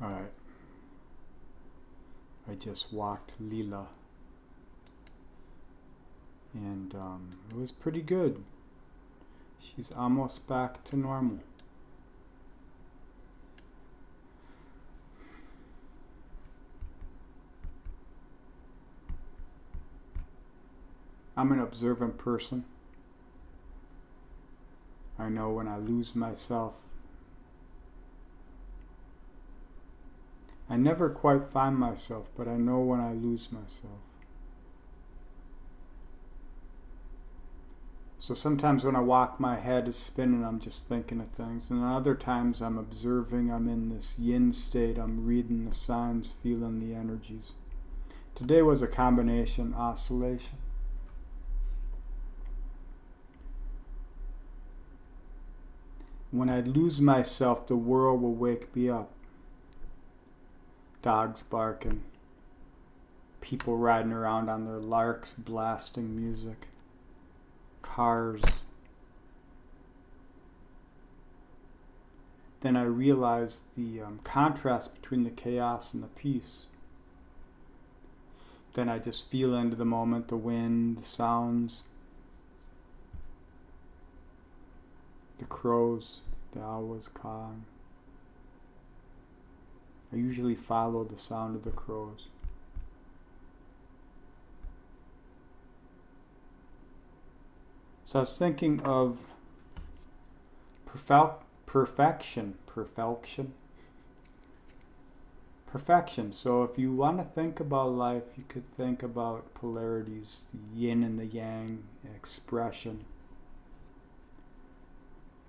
Alright, I just walked Leela, and it was pretty good. She's almost back to normal. I'm an observant person. I know when I lose myself. I never quite find myself, but I know when I lose myself. So sometimes when I walk, my head is spinning, I'm just thinking of things. And other times I'm observing, I'm in this yin state, I'm reading the signs, feeling the energies. Today was a combination oscillation. When I lose myself, the world will wake me up. Dogs barking, people riding around on their larks, blasting music, cars. Then I realized the contrast between the chaos and the peace. Then I just feel into the moment, the wind, the sounds, the crows, the owls cawing. I usually follow the sound of the crows. So I was thinking of perfection. So if you want to think about life, you could think about polarities, the yin and the yang expression.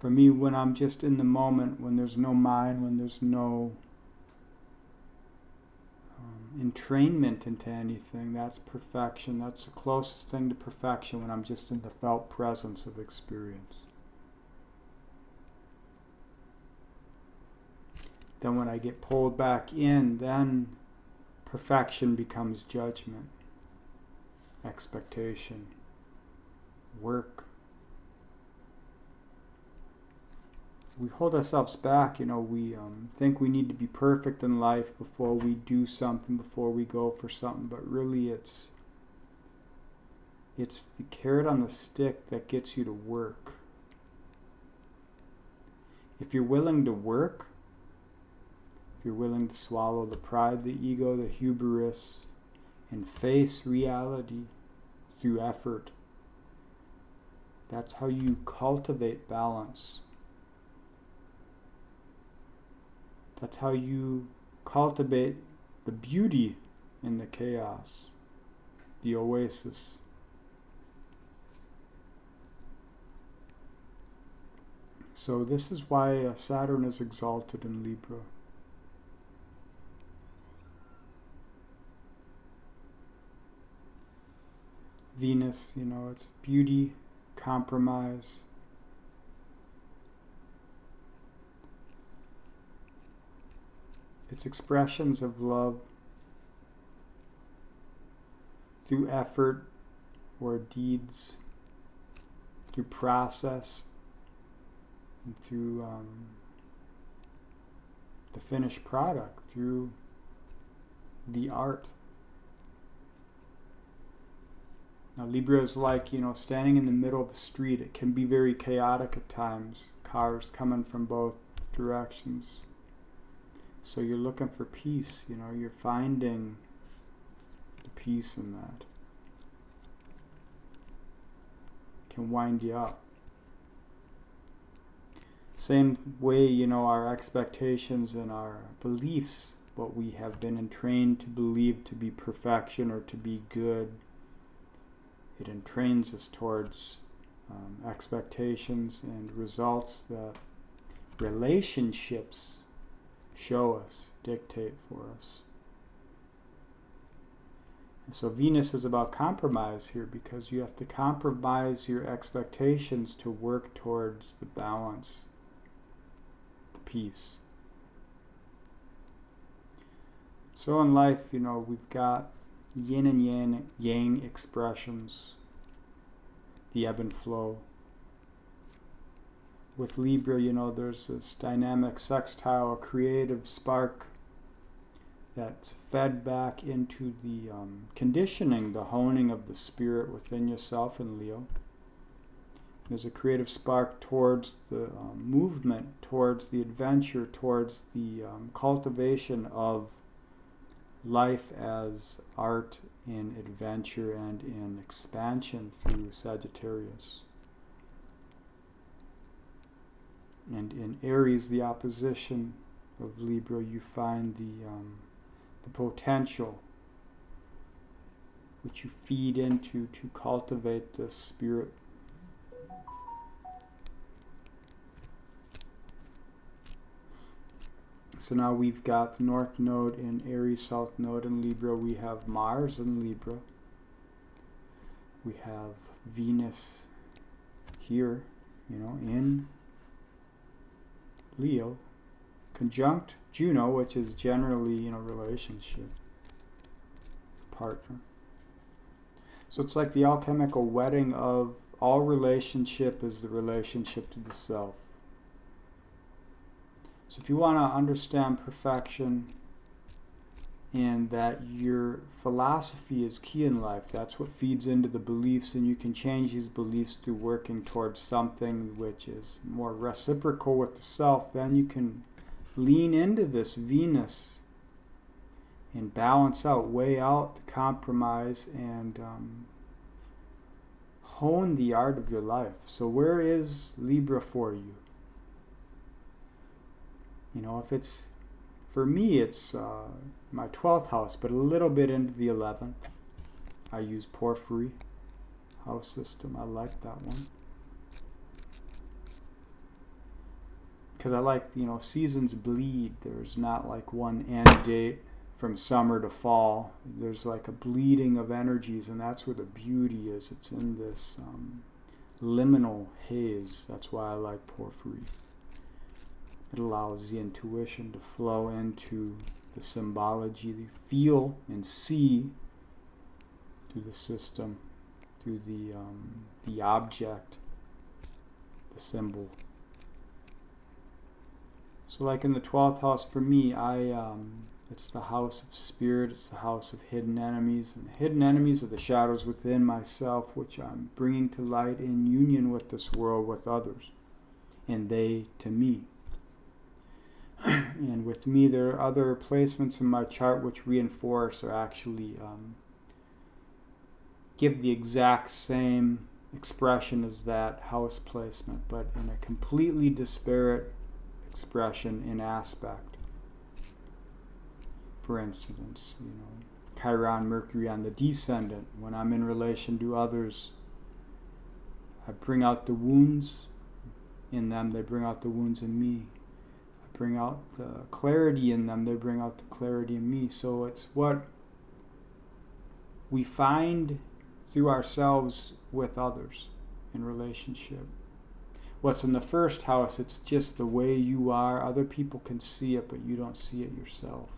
For me, when I'm just in the moment, when there's no mind, when there's no entrainment into anything, that's perfection. That's the closest thing to perfection, when I'm just in the felt presence of experience. Then when I get pulled back in, then perfection becomes judgment, expectation, work. We hold ourselves back, we think we need to be perfect in life before we do something, before we go for something, but really it's the carrot on the stick that gets you to work. If you're willing to work, if you're willing to swallow the pride, the ego, the hubris, and face reality through effort, that's how you cultivate balance. That's how you cultivate the beauty in the chaos, the oasis. So this is why Saturn is exalted in Libra. Venus, it's beauty, compromise. It's expressions of love through effort or deeds, through process, and through the finished product, through the art. Now Libra is like, standing in the middle of the street. It can be very chaotic at times, cars coming from both directions. So you're looking for peace, you're finding the peace in that. It can wind you up. Same way, our expectations and our beliefs, what we have been entrained to believe to be perfection or to be good, it entrains us towards expectations and results that relationships show us, dictate for us. And so Venus is about compromise here, because you have to compromise your expectations to work towards the balance, the peace. So in life, we've got yin and yang expressions, the ebb and flow. With Libra, there's this dynamic sextile, creative spark that's fed back into the conditioning, the honing of the spirit within yourself in Leo. There's a creative spark towards the movement, towards the adventure, towards the cultivation of life as art in adventure and in expansion through Sagittarius. And in Aries, the opposition of Libra, you find the potential which you feed into to cultivate the spirit. So now we've got the North Node in Aries, South Node in Libra. We have Mars in Libra. We have Venus here, in Leo, conjunct Juno, which is generally, relationship, partner. So it's like the alchemical wedding of all relationship is the relationship to the self. So if you want to understand perfection and that your philosophy is key in life, that's what feeds into the beliefs, and you can change these beliefs through working towards something which is more reciprocal with the self, then you can lean into this Venus and balance out, weigh out the compromise, and hone the art of your life. So where is Libra for you? If it's, for me, it's my 12th house, but a little bit into the 11th. I use Porphyry house system. I like that one. Because I like, seasons bleed. There's not like one end date from summer to fall. There's like a bleeding of energies, and that's where the beauty is. It's in this liminal haze. That's why I like Porphyry. It allows the intuition to flow into the symbology, you feel and see through the system, through the object, the symbol. So like in the 12th house for me, it's the house of spirit, it's the house of hidden enemies. And the hidden enemies are the shadows within myself, which I'm bringing to light in union with this world, with others, and they to me. And with me, there are other placements in my chart which reinforce or actually give the exact same expression as that house placement, but in a completely disparate expression in aspect. For instance, Chiron, Mercury on the descendant. When I'm in relation to others, I bring out the wounds in them, they bring out the wounds in me. Bring out the clarity in them, they bring out the clarity in me. So it's what we find through ourselves with others in relationship. What's in the first house, it's just the way you are. Other people can see it, but you don't see it yourself.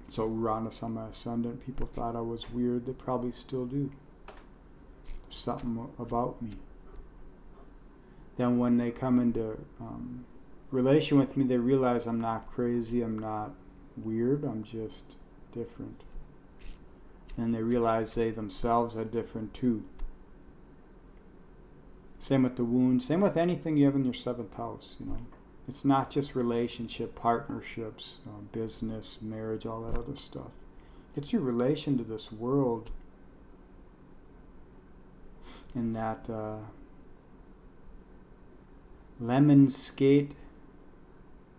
So Uranus on my ascendant, people thought I was weird. They probably still do. There's something about me. Then when they come into relation with me, they realize I'm not crazy, I'm not weird, I'm just different. And they realize they themselves are different too. Same with the wounds, same with anything you have in your 7th house, It's not just relationship, partnerships, business, marriage, all that other stuff. It's your relation to this world in that lemon skate,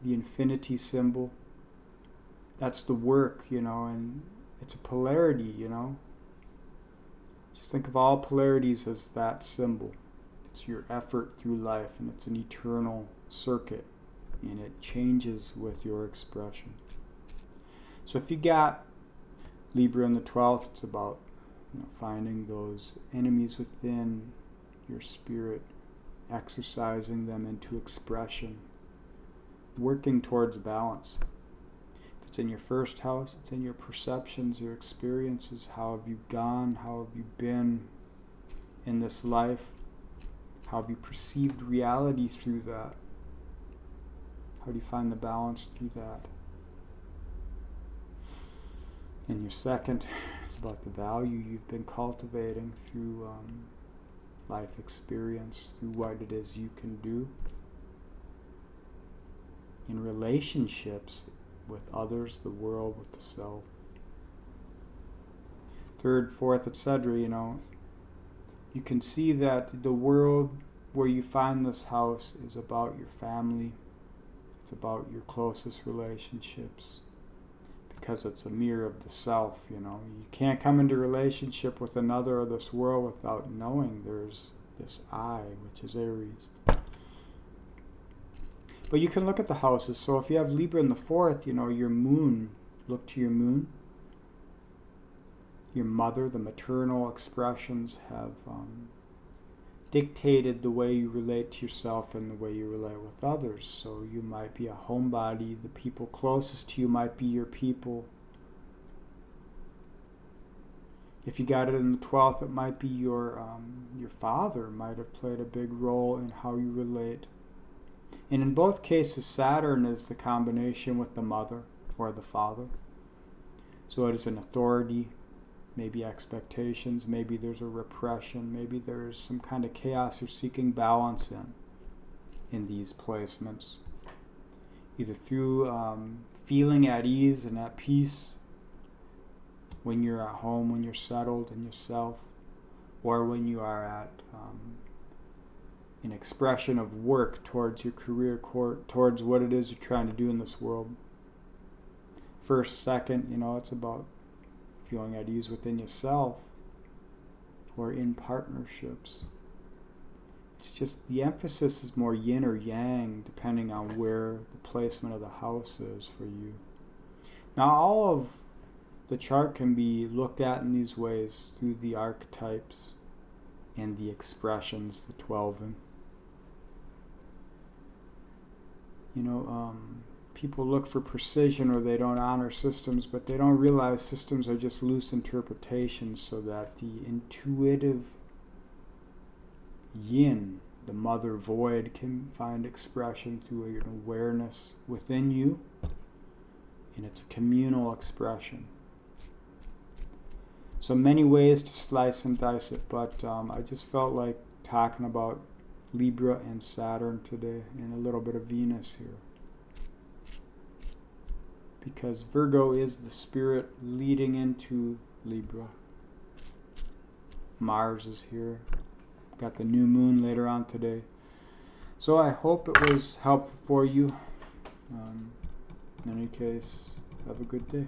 the infinity symbol. That's the work, and it's a polarity, Just think of all polarities as that symbol. It's your effort through life, and it's an eternal circuit, and it changes with your expression. So if you got Libra in the 12th, it's about finding those enemies within your spirit, exercising them into expression, working towards balance. If it's in your first house, it's in your perceptions, your experiences. How have you gone? How have you been in this life? How have you perceived reality through that? How do you find the balance to do that? And your second is about the value you've been cultivating through life experience, through what it is you can do in relationships with others, the world, with the self. Third, fourth, etc. You can see that the world where you find this house is about your family. It's about your closest relationships, because it's a mirror of the self. You can't come into relationship with another or this world without knowing there's this I, which is Aries. But you can look at the houses. So if you have Libra in the fourth, your moon, look to your moon. Your mother, the maternal expressions have dictated the way you relate to yourself and the way you relate with others. So you might be a homebody. The people closest to you might be your people. If you got it in the 12th, it might be your father might have played a big role in how you relate. And in both cases, Saturn is the combination with the mother or the father. So it is an authority, maybe expectations, maybe there's a repression, maybe there's some kind of chaos you're seeking balance in these placements. Either through feeling at ease and at peace when you're at home, when you're settled in yourself, or when you are at an expression of work towards your career, towards what it is you're trying to do in this world. First, second, it's about feeling at ease within yourself or in partnerships. It's just the emphasis is more yin or yang depending on where the placement of the house is for you. Now, all of the chart can be looked at in these ways through the archetypes and the expressions, the 12. People look for precision, or they don't honor systems, but they don't realize systems are just loose interpretations, so that the intuitive yin, the mother void, can find expression through an awareness within you, and it's a communal expression. So many ways to slice and dice it, but I just felt like talking about Libra and Saturn today, and a little bit of Venus here. Because Virgo is the spirit leading into Libra. Mars is here. Got the new moon later on today. So I hope it was helpful for you. In any case, have a good day.